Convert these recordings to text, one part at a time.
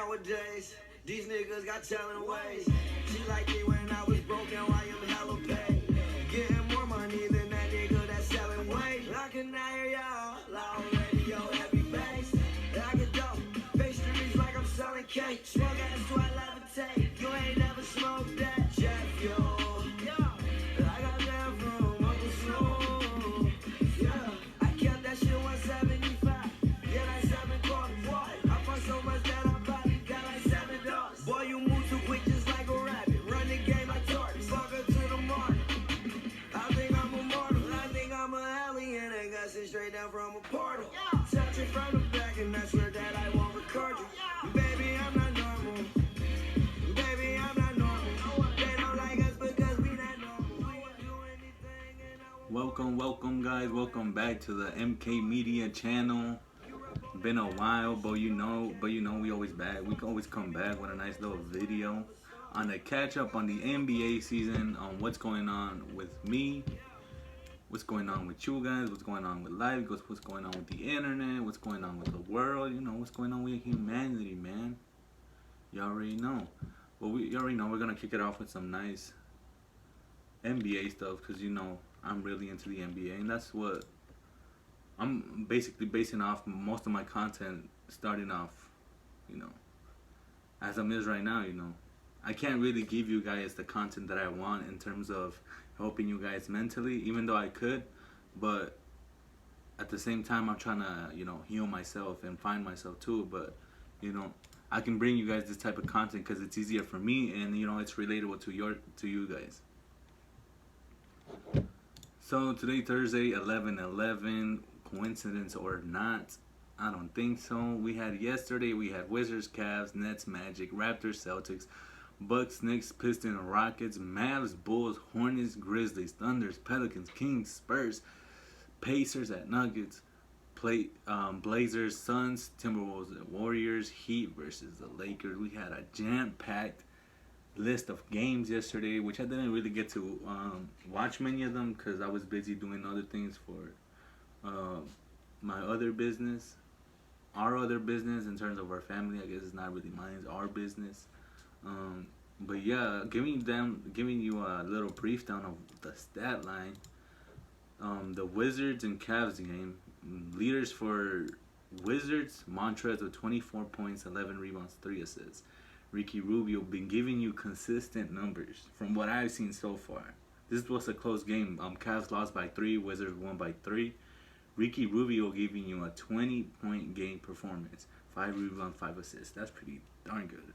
Nowadays, these niggas got telling ways. She like me when I was broke, now I am hella paid. Getting more money than that nigga that's selling weight. I can hear y'all, loud radio, heavy bass. I can dope, pastries like I'm selling cake. Smoke ass till I levitate. You ain't never smoked that jet fuel. I got that from Uncle Snoop. Yeah, I kept that shit 175. Yeah, like 7 quarters. I fuck so much that I probably got like 7 dollars. Boy, you move too quick just like a rabbit. Run the game like tortoise. Fuck her to the mark. I think I'm immortal. I think I'm an alien. I got sent straight down from a portal. Touch it from the back and I swear that I won't record you. Baby, I'm not normal. Baby, I'm not normal. They don't like us because we not normal. We won't do anything and I won't. Welcome guys, welcome back to the MK Media channel. Been a while, but you know we always back. We can always come back with a nice little video on the catch up on the NBA season, on what's going on with me, what's going on with you guys, what's going on with life, what's going on with the internet, what's going on with the world, what's going on with humanity, man. You already know. Well, you already know we're gonna kick it off with some nice NBA stuff, because I'm really into the NBA, and that's what I'm basically basing off most of my content, starting off, as I'm is right now. I can't really give you guys the content that I want in terms of helping you guys mentally, even though I could, but at the same time I'm trying to, heal myself and find myself too. But, I can bring you guys this type of content because it's easier for me, and it's relatable to you guys. So today, Thursday, 11/11, coincidence or not, I don't think so. We had Wizards, Cavs, Nets, Magic, Raptors, Celtics, Bucks, Knicks, Pistons and Rockets, Mavs, Bulls, Hornets, Grizzlies, Thunders, Pelicans, Kings, Spurs, Pacers at Nuggets, Blazers, Suns, Timberwolves, Warriors, Heat versus the Lakers. We had a jam-packed list of games yesterday, which I didn't really get to watch many of them because I was busy doing other things for my other business, our other business in terms of our family. I guess it's not really mine, it's our business. But yeah, giving you a little brief down of the stat line. The Wizards and Cavs game. Leaders for Wizards, Montrez with 24 points, 11 rebounds, 3 assists. Ricky Rubio been giving you consistent numbers from what I've seen so far. This was a close game. Cavs lost by 3, Wizards won by 3. Ricky Rubio giving you a 20-point game performance, 5 rebounds, 5 assists. That's pretty darn good.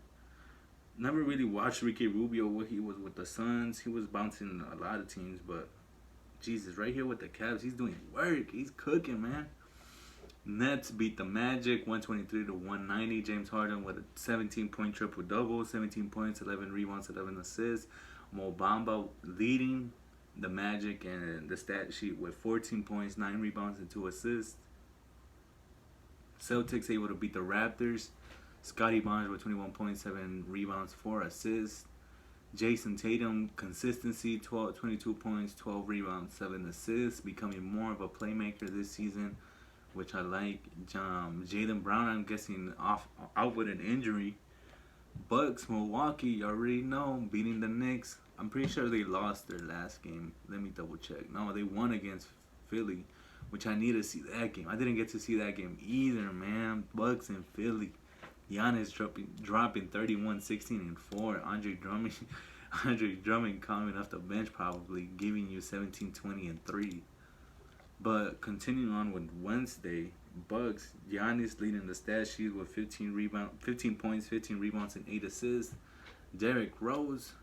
Never really watched Ricky Rubio when he was with the Suns. He was bouncing a lot of teams, but Jesus, right here with the Cavs, he's doing work. He's cooking, man. Nets beat the Magic 123-190. James Harden with a 17-point triple-double, 17 points, 11 rebounds, 11 assists. Mo Bamba leading the Magic and the stat sheet with 14 points, 9 rebounds, and 2 assists. Celtics able to beat the Raptors. Scotty Barnes with 21 points, 7 rebounds, 4 assists. Jason Tatum, consistency, 22 points, 12 rebounds, 7 assists, becoming more of a playmaker this season, which I like. Jaylen Brown, I'm guessing out with an injury. Bucks, Milwaukee, you already know, beating the Knicks. I'm pretty sure they lost their last game. Let me double check. No, they won against Philly, which I need to see that game. I didn't get to see that game either, man. Bucks and Philly. Giannis dropping 31, 16, and 4. Andre Drummond coming off the bench, probably giving you 17, 20, and 3. But continuing on with Wednesday, Bucks, Giannis leading the stat sheet with 15 points, 15 rebounds, and 8 assists. Derrick Rose,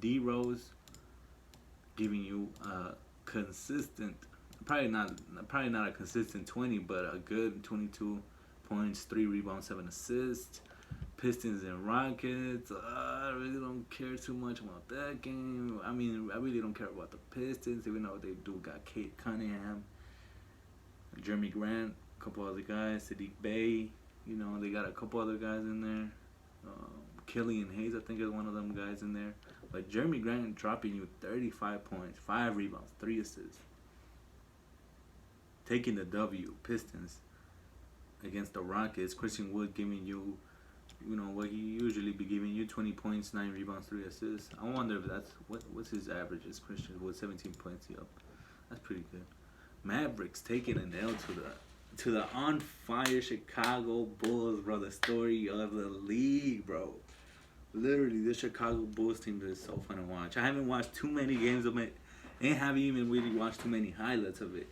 D-Rose, giving you a consistent, probably not a consistent 20, but a good 22 points, 3 rebounds, 7 assists. Pistons and Rockets. I really don't care too much about that game. I mean, I really don't care about the Pistons, even though they do got Kate Cunningham, Jeremy Grant, a couple other guys, Sadiq Bey. They got a couple other guys in there. Killian Hayes, I think, is one of them guys in there. But Jeremy Grant dropping you 35 points, 5 rebounds, 3 assists. Taking the W, Pistons against the Rockets. Christian Wood giving you you know what he usually be giving you: 20 points, 9 rebounds, 3 assists. I wonder if that's what's his averages. Christian with 17 points. Yup, that's pretty good. Mavericks taking an L to the on fire Chicago Bulls, bro. The story of the league, bro. Literally, this Chicago Bulls team is so fun to watch. I haven't watched too many games of it, and haven't even really watched too many highlights of it.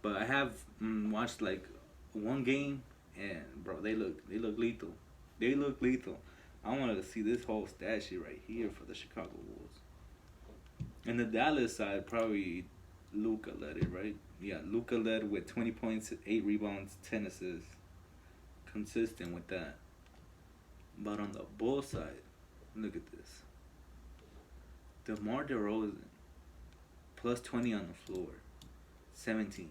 But I have watched like one game, and bro, they look lethal. They look lethal. I wanted to see this whole stat sheet right here for the Chicago Bulls. And the Dallas side, probably Luka led it, right? Yeah, Luka led with 20 points, 8 rebounds, 10 assists. Consistent with that. But on the Bulls side, look at this. DeMar DeRozan, plus 20 on the floor, 17.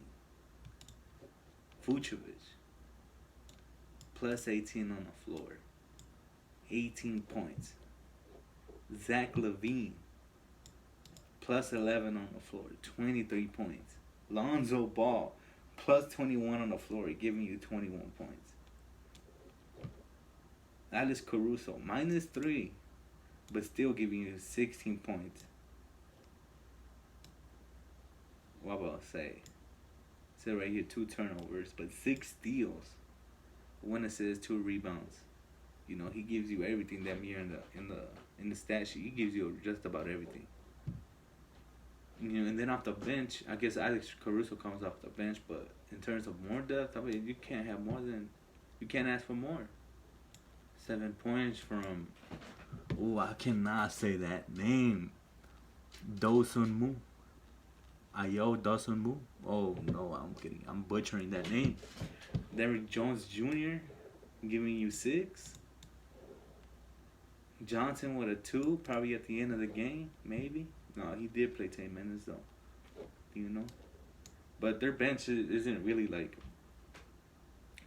Vucevic, plus 18 on the floor, 18 points. Zach LaVine, plus 11 on the floor, 23 points. Lonzo Ball, plus 21 on the floor, giving you 21 points. Alex Caruso, minus 3, but still giving you 16 points. What about say? Say right here, 2 turnovers, but 6 steals, 1 assist, 2 rebounds. You know, he gives you everything damn near in the stat sheet. He gives you just about everything. You know, and then off the bench, I guess Alex Caruso comes off the bench, but in terms of more depth, I mean, you can't ask for more. 7 points from, I cannot say that name. Dosunmu. Ayo Dosunmu. Oh, no, I'm kidding. I'm butchering that name. Derrick Jones Jr. giving you 6. Johnson with a 2, probably at the end of the game, maybe. No, he did play 10 minutes, though. You know? But their bench isn't really, like,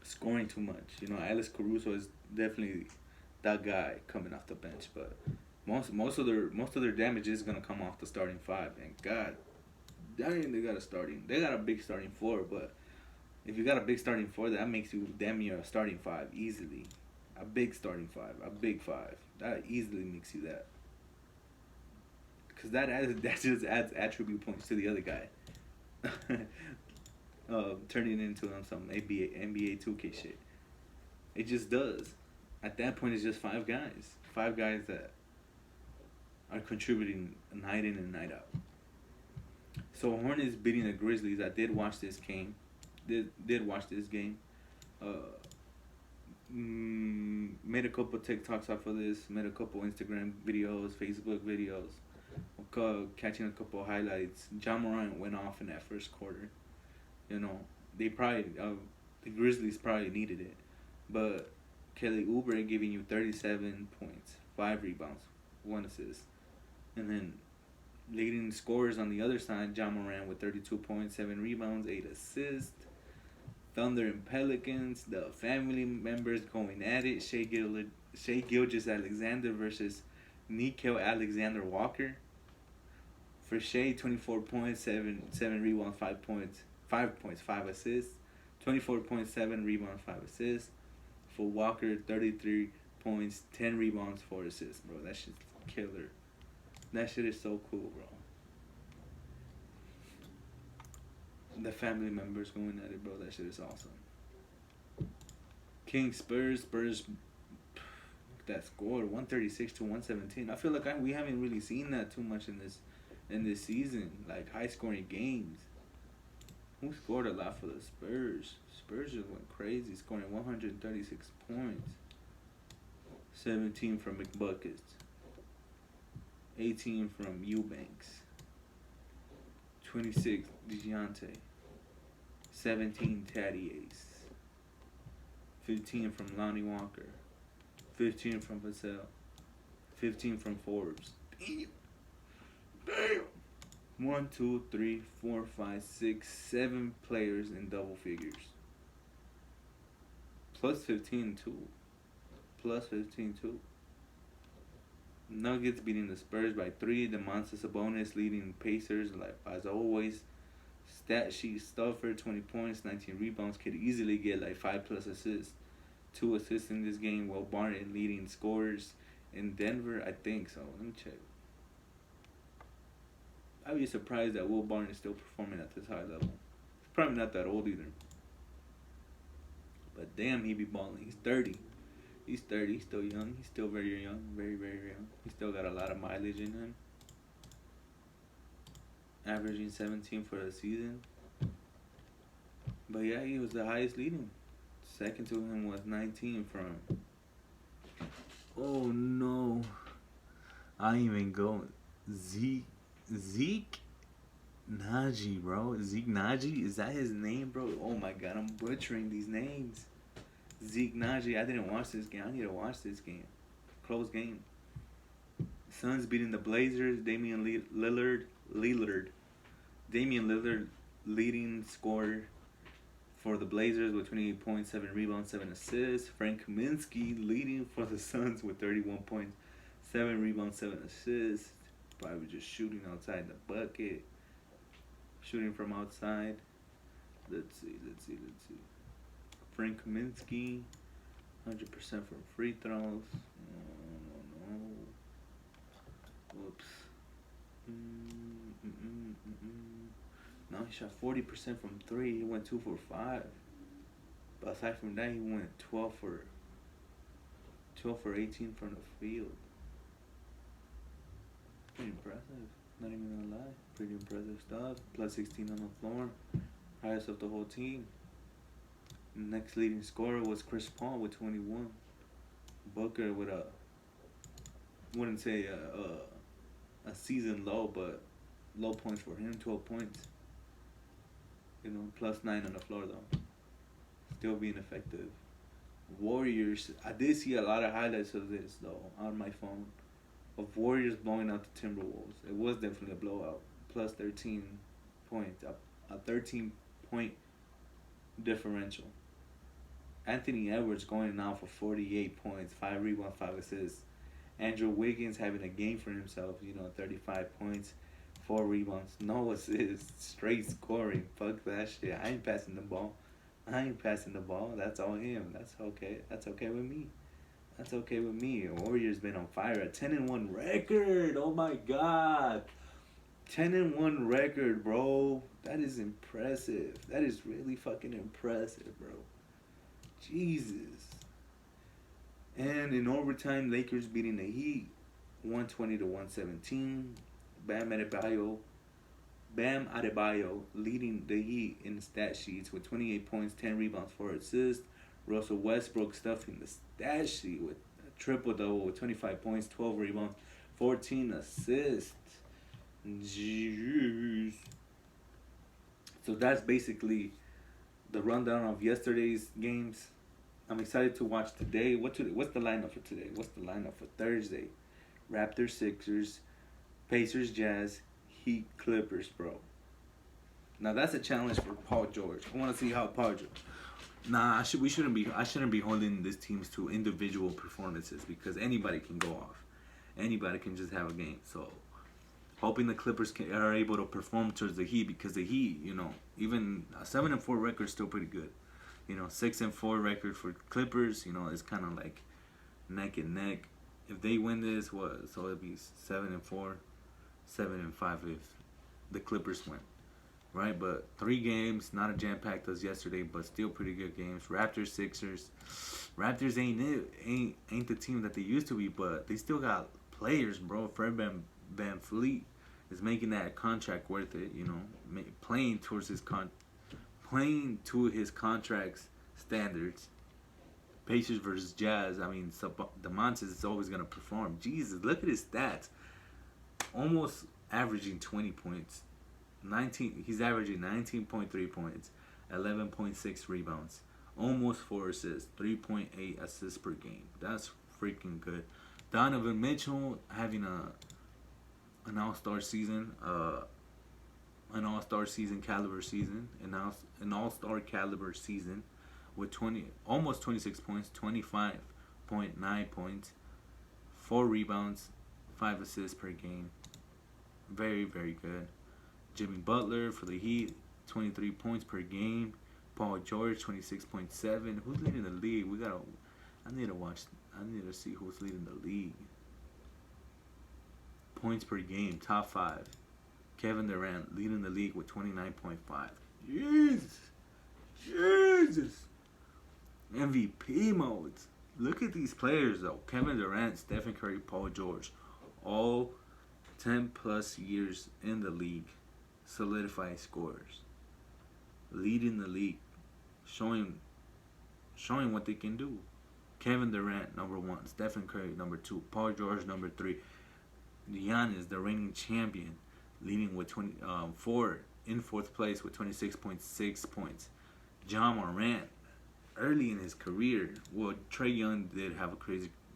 scoring too much. You know, Alex Caruso is definitely that guy coming off the bench. But most of their damage is going to come off the starting 5. And, God, dang, they got a big starting 4. But if you got a big starting 4, that makes you damn near a starting 5 easily. A big starting 5. A big 5. That easily makes you that. Because that just adds attribute points to the other guy. Turning into some NBA 2K shit. It just does. At that point, it's just 5 guys. 5 guys that are contributing night in and night out. So Hornets beating the Grizzlies. I did watch this game. Did watch this game. Made a couple TikToks off of this. Made a couple Instagram videos, Facebook videos. Catching a couple highlights. Ja Morant went off in that first quarter. You know, they probably the Grizzlies probably needed it, but Kelly Oubre giving you 37 points, 5 rebounds, 1 assist, and then leading scorers on the other side, Ja Morant with 32 points, 7 rebounds, 8 assists. Thunder and Pelicans, the family members going at it. Shai Gilgeous-Alexander versus Nickeil Alexander-Walker. For Shai, 24 points, 7 rebounds, 5 assists. 24.7 rebounds, 5 assists. For Walker, 33 points, 10 rebounds, 4 assists, bro. That shit's killer. That shit is so cool, bro. The family members going at it, bro. That shit is awesome. Kings Spurs that scored 136 to 117. I feel like we haven't really seen that too much in this season, like high scoring games. Who scored a lot for the Spurs? Spurs just went crazy, scoring 136 points. 17 from McBuckets. 18 from Eubanks. 26 DeJounte. 17 Taddy Ace. 15 from Lonnie Walker. 15 from Vassell. 15 from Forbes. Damn. 1, 2, 3, 4, 5, 6, 7 players in double figures. Plus 15 too. Plus 15 too. Nuggets beating the Spurs by 3. Demontis Sabonis leading Pacers like as always. Stat sheet stuffer, 20 points, 19 rebounds. Could easily get like 5+ assists. 2 assists in this game. Will Barton leading scorers in Denver. I think so. Let me check. I'd be surprised that Will Barton is still performing at this high level. He's probably not that old either. But damn, he be balling. He's 30. He's 30. He's still young. He's still very young. Very, very young. He's still got a lot of mileage in him. Averaging 17 for the season. But yeah, he was the highest leading. Second to him was 19 from... Oh no. I ain't even go. Zeke Naji, bro. Zeke Naji? Is that his name, bro? Oh my god, I'm butchering these names. Zeke Naji. I didn't watch this game. I need to watch this game. Close game. Suns beating the Blazers. Damian Lillard. Damian Lillard leading scorer for the Blazers with 28 points, 7 rebounds, 7 assists. Frank Kaminsky leading for the Suns with 31 points, 7 rebounds, 7 assists. Probably just shooting outside the bucket. Shooting from outside. Let's see. Frank Kaminsky, 100% from free throws. No. Whoops. No, he shot 40% from 3. He went 2 for 5. But aside from that, he went 12 for 18 from the field. Pretty impressive. Not even gonna lie. Pretty impressive stuff. Plus 16 on the floor. Highest of the whole team. Next leading scorer was Chris Paul with 21. Booker with wouldn't say a season low, but low points for him, 12 points. You know, plus 9 on the floor though. Still being effective. Warriors, I did see a lot of highlights of this though on my phone. Of Warriors blowing out the Timberwolves. It was definitely a blowout. Plus 13 points. A 13-point differential. Anthony Edwards going now for 48 points, 5 rebounds, 5 assists. Andrew Wiggins having a game for himself, 35 points, 4 rebounds, no assists, straight scoring. Fuck that shit. I ain't passing the ball. That's all him. That's okay. That's okay with me. Warriors been on fire. A 10-1 record. Oh my god. 10-1 record, bro. That is impressive. That is really fucking impressive, bro. Jesus. And in overtime, Lakers beating the Heat 120-117. Bam Adebayo leading the Heat in the stat sheets with 28 points, 10 rebounds, 4 assists. Russell Westbrook stuffing the stat sheet with a triple-double with 25 points, 12 rebounds, 14 assists. Jeez. So that's basically the rundown of yesterday's games. I'm excited to watch today. What's the lineup for today? What's the lineup for Thursday? Raptors, Sixers, Pacers, Jazz, Heat, Clippers, bro. Now that's a challenge for Paul George. I want to see how Paul George. I shouldn't be holding these teams to individual performances because anybody can go off. Anybody can just have a game. So hoping the Clippers are able to perform towards the Heat because the Heat, even a 7-4 record is still pretty good. 6-4 record for Clippers, is kind of like neck and neck. If they win this, so it'd be 7-4, 7-5 if the Clippers win, right? But 3 games, not a jam-packed as yesterday, but still pretty good games. Raptors, Sixers. Raptors ain't the team that they used to be, but they still got players, bro. Fred Van Fleet is making that contract worth it, playing to his contract's standards. Pacers versus Jazz. I mean, DeMontis is always going to perform. Jesus, look at his stats. Almost averaging 20 points. He's averaging 19.3 points, 11.6 rebounds, almost 4 assists, 3.8 assists per game. That's freaking good. Donovan Mitchell having an all-star season, caliber season, an all-star caliber season with almost 26 points, 25.9 points, 4 rebounds, 5 assists per game. Very, very good. Jimmy Butler for the Heat, 23 points per game. Paul George, 26.7. Who's leading the league? We got I need to watch. I need to see who's leading the league. Points per game, top 5. Kevin Durant leading the league with 29.5. Jesus. Jesus. MVP modes. Look at these players though. Kevin Durant, Stephen Curry, Paul George. All 10 plus years in the league. Solidifying scores. Leading the league. Showing what they can do. Kevin Durant, number 1. Stephen Curry, number 2. Paul George, number 3. Giannis, the reigning champion, leading with 4 in 4th place with 26.6 points. John Morant, early in his career, well, Trae Young did have a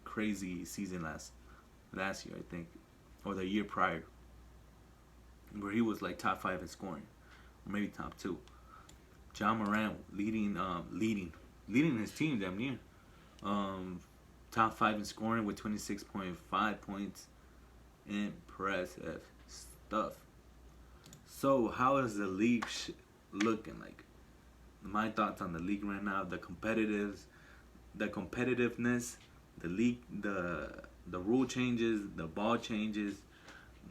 crazy season last year, I think, or the year prior, where he was like top 5 in scoring, or maybe top 2. John Morant leading his team damn near, top 5 in scoring with 26.5 points. Impressive stuff. So how is the league looking like? My thoughts on the league right now: the competitiveness, the league, the rule changes, the ball changes,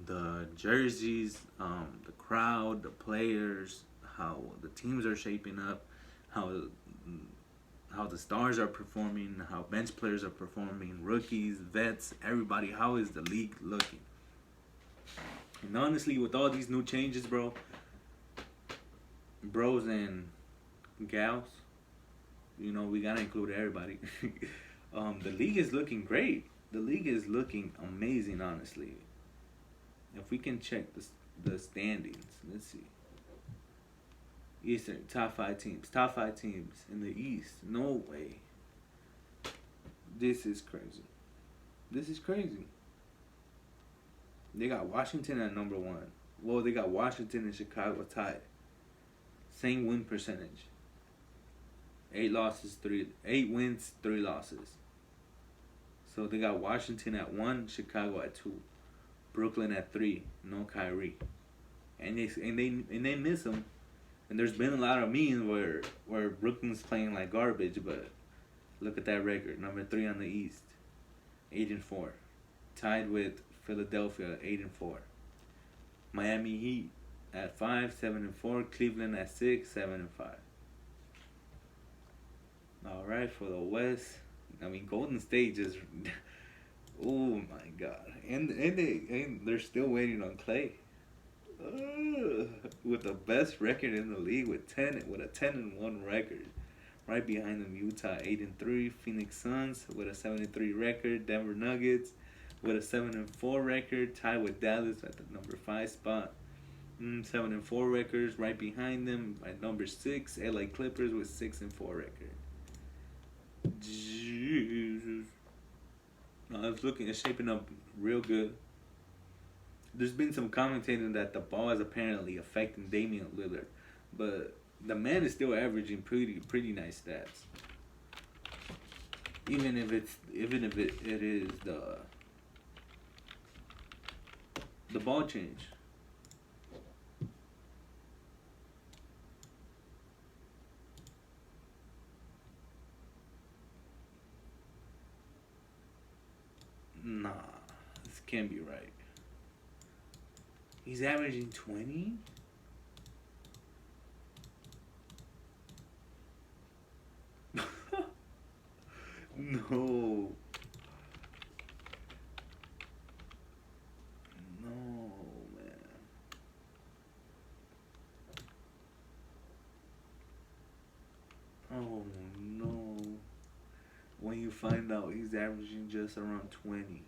the jerseys, the crowd, the players, how the teams are shaping up, how the stars are performing, how bench players are performing, rookies, vets, everybody. How is the league looking? And honestly, with all these new changes, bros and gals, we gotta include everybody. The league is looking great. The league is looking amazing, honestly. If we can check the standings, let's see. Eastern, top 5 teams. Top 5 teams in the East. No way. This is crazy. They got Washington at number 1. Well, they got Washington and Chicago tied. Same win percentage. 8 wins, 3 losses. So they got Washington at 1, Chicago at 2, Brooklyn at 3. No Kyrie, and they miss him. And there's been a lot of memes where Brooklyn's playing like garbage, but look at that record. Number 3 on the East, 8-4, tied with Philadelphia, 8-4. Miami Heat at 5, 7-4. Cleveland at 6, 7-5. All right, for the West, Golden State just, oh my God, and they're still waiting on Clay. With the best record in the league with a 10-1 record. Right behind them, Utah 8-3, Phoenix Suns with a 7-3 record, Denver Nuggets with a 7-4 record, tied with Dallas at the number 5 spot. 7-4 records. Right behind them at number 6, LA Clippers with 6-4 record. Jesus. It's shaping up real good. There's been some commentating that the ball is apparently affecting Damian Lillard, but the man is still averaging pretty nice stats. Even if it is the ball change. Nah, this can't be right. He's averaging 20? No. No, man. Oh, no. When you find out he's averaging just around 20.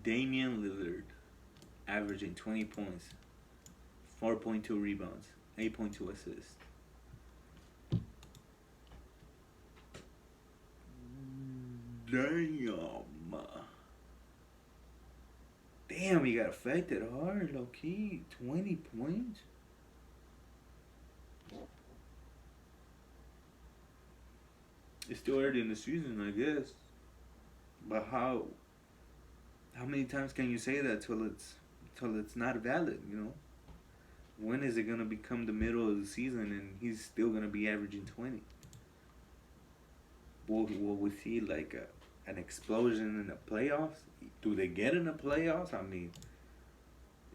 Damian Lillard, averaging 20 points, 4.2 rebounds, 8.2 assists. Damn, he got affected hard, low key. 20 points. It's still early in the season, I guess. But how many times can you say that till it's not valid, you know? When is it gonna become the middle of the season and he's still gonna be averaging 20? Will we see like an explosion in the playoffs? Do they get in the playoffs? I mean,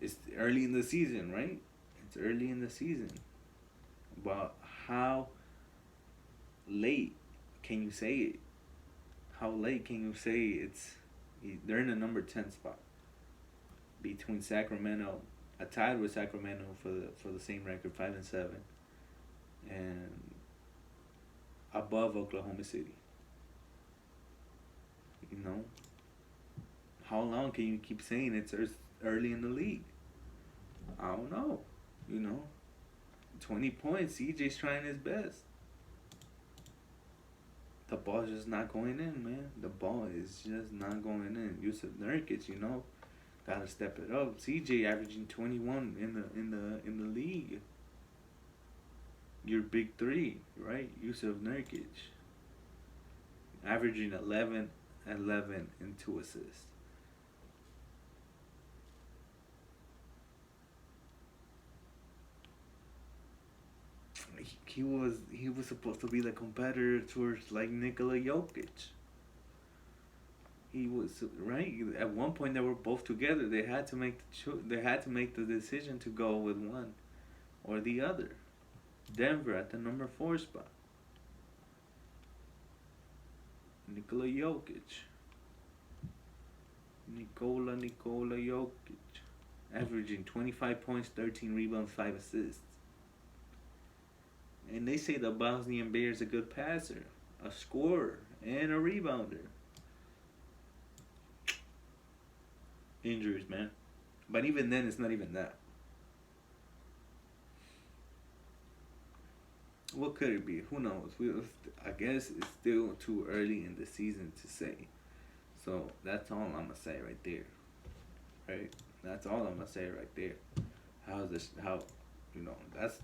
it's early in the season, right? It's early in the season. But how late can you say it? How late can you say they're in the number 10 spot between Sacramento, tied with Sacramento for the same record, 5-7, and above Oklahoma City. You know, how long can you keep saying it's early in the league? I don't know. You know, 20 points. CJ's trying his best. The ball's just not going in, man. The ball is just not going in. Yusuf Nurkic, you know, gotta step it up. CJ averaging 21 in the league. Your big three, right? Yusuf Nurkic averaging 11, and 2 assists. He was supposed to be the competitor towards like Nikola Jokic. He was right at one point. They were both together. They had to make the decision to go with one or the other. Denver at the number 4 spot. Nikola Jokic. Nikola Jokic, averaging 25 points, 13 rebounds, 5 assists. And they say the Bosnian Bear is a good passer, a scorer, and a rebounder. Injuries, man. But even then, it's not even that. What could it be? Who knows? I guess it's still too early in the season to say. So that's all I'm gonna say right there. Right? That's all I'm gonna say right there.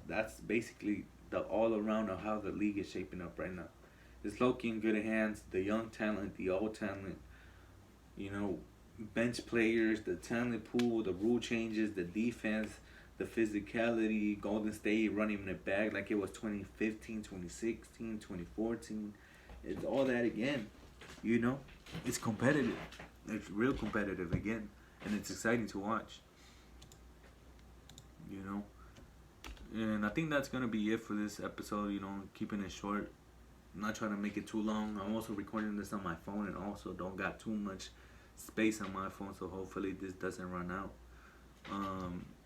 That's basically the all around of how the league is shaping up right now. It's low-key in good hands. The young talent, the old talent, you know, bench players, the talent pool, the rule changes, the defense, the physicality, Golden State running it back like it was 2015, 2016, 2014. It's all that again, you know? It's competitive. It's real competitive again. And it's exciting to watch, you know? And I think that's going to be it for this episode, you know, keeping it short. I'm not trying to make it too long. I'm also recording this on my phone and also don't got too much space on my phone, so hopefully this doesn't run out.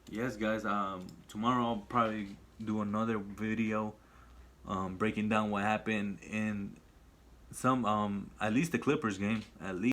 Yes, guys, tomorrow I'll probably do another video breaking down what happened in some, at least the Clippers game, at least.